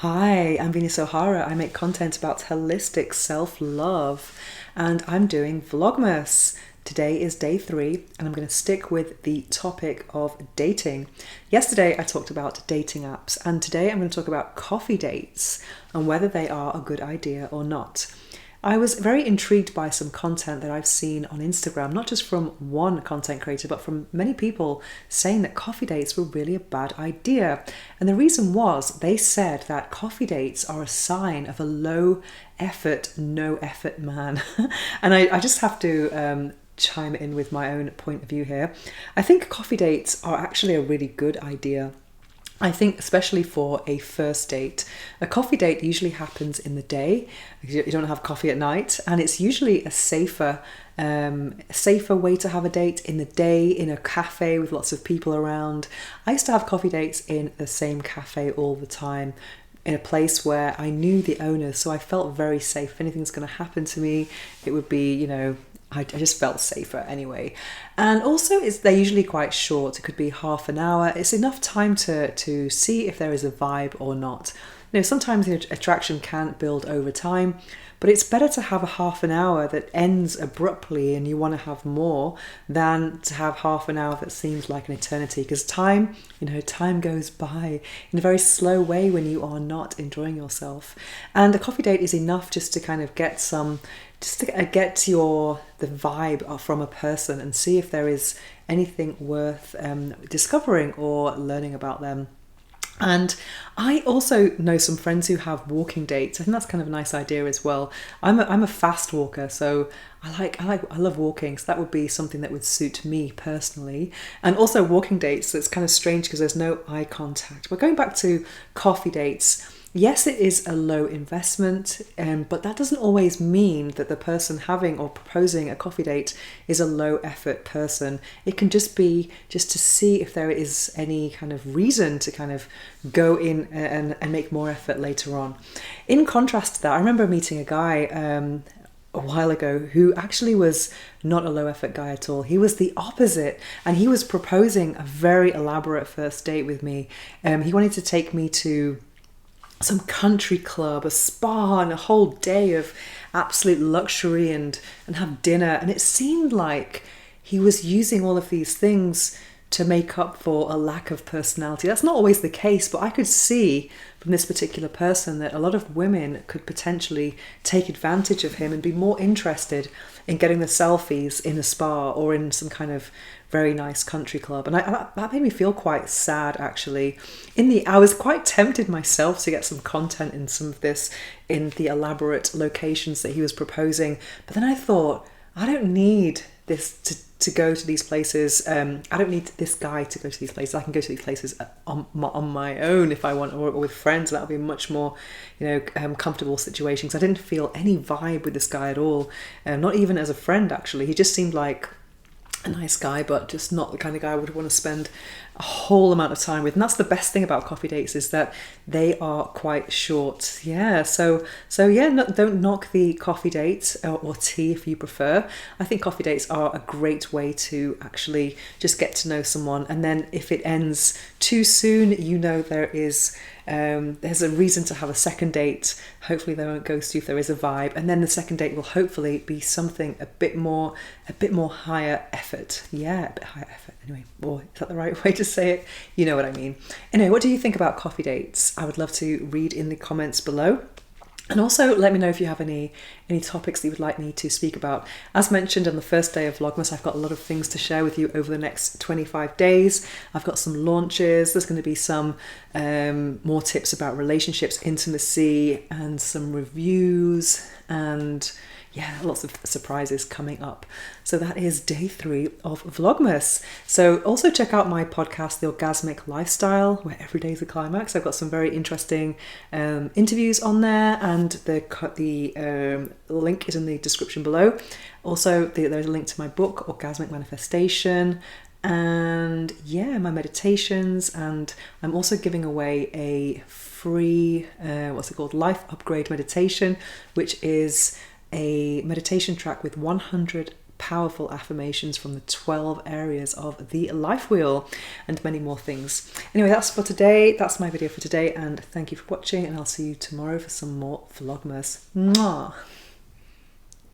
Hi, I'm Venus O'Hara. I make content about holistic self-love and I'm doing Vlogmas. Today is day 3 and I'm going to stick with the topic of dating. Yesterday I talked about dating apps and today I'm going to talk about coffee dates and whether they are a good idea or not. I was very intrigued by some content that I've seen on Instagram, not just from one content creator, but from many people saying that coffee dates were really a bad idea. And the reason was they said that coffee dates are a sign of a low effort, no effort man. And I just have to chime in with my own point of view here. I think coffee dates are actually a really good idea. I think especially for a first date, a coffee date usually happens in the day. You don't have coffee at night, and it's usually a safer way to have a date in the day, in a cafe with lots of people around. I used to have coffee dates in the same cafe all the time, in a place where I knew the owners, so I felt very safe. If anything's going to happen to me, it would be, I just felt safer anyway. And also they're usually quite short. It could be half an hour. It's enough time to see if there is a vibe or not. Sometimes the attraction can build over time, but it's better to have a half an hour that ends abruptly and you want to have more than to have half an hour that seems like an eternity, because time goes by in a very slow way when you are not enjoying yourself. And a coffee date is enough just to kind of get the vibe from a person and see if there is anything worth discovering or learning about them. And I also know some friends who have walking dates. I think that's kind of a nice idea as well. I'm a fast walker, so I love walking. So that would be something that would suit me personally. And also walking dates. It's kind of strange because there's no eye contact. But going back to coffee dates, yes, it is a low investment, but that doesn't always mean that the person having or proposing a coffee date is a low effort person. It can just be just to see if there is any kind of reason to kind of go in and make more effort later on. In contrast to that, I remember meeting a guy a while ago who actually was not a low effort guy at all. He was the opposite, and he was proposing a very elaborate first date with me. He wanted to take me to some country club, a spa, and a whole day of absolute luxury and have dinner. And it seemed like he was using all of these things to make up for a lack of personality. That's not always the case, but I could see from this particular person that a lot of women could potentially take advantage of him and be more interested in getting the selfies in a spa or in some kind of very nice country club. And that made me feel quite sad, actually. I was quite tempted myself to get some content in some of this, in the elaborate locations that he was proposing. But then I thought, I don't need this to go to these places. I don't need this guy to go to these places. I can go to these places on my own if I want, or with friends. That'll be a much more, comfortable situation. Because I didn't feel any vibe with this guy at all. Not even as a friend, actually. He just seemed like a nice guy, but just not the kind of guy I would want to spend a whole amount of time with. And that's the best thing about coffee dates, is that they are quite short. Yeah, so yeah, don't knock the coffee date or tea if you prefer. I think coffee dates are a great way to actually just get to know someone. And then if it ends too soon, there's a reason to have a second date. Hopefully they won't ghost you if there is a vibe, and then the second date will hopefully be something a bit more higher effort. Yeah, a bit higher effort anyway. Or is that the right way to say it? You know what I mean. Anyway, what do you think about coffee dates? I would love to read in the comments below. And also let me know if you have any topics that you would like me to speak about. As mentioned on the first day of Vlogmas, I've got a lot of things to share with you over the next 25 days. I've got some launches. There's going to be some more tips about relationships, intimacy, and some reviews, and yeah, lots of surprises coming up. So that is day 3 of Vlogmas. So also check out my podcast, The Orgasmic Lifestyle, where every day is a climax. I've got some very interesting interviews on there, and the link is in the description below. Also, there's a link to my book, Orgasmic Manifestation, and yeah, my meditations. And I'm also giving away a free, life upgrade meditation, which is a meditation track with 100 powerful affirmations from the 12 areas of the life wheel, and many more things. Anyway, that's for today. That's my video for today, and thank you for watching, and I'll see you tomorrow for some more Vlogmas. Mwah!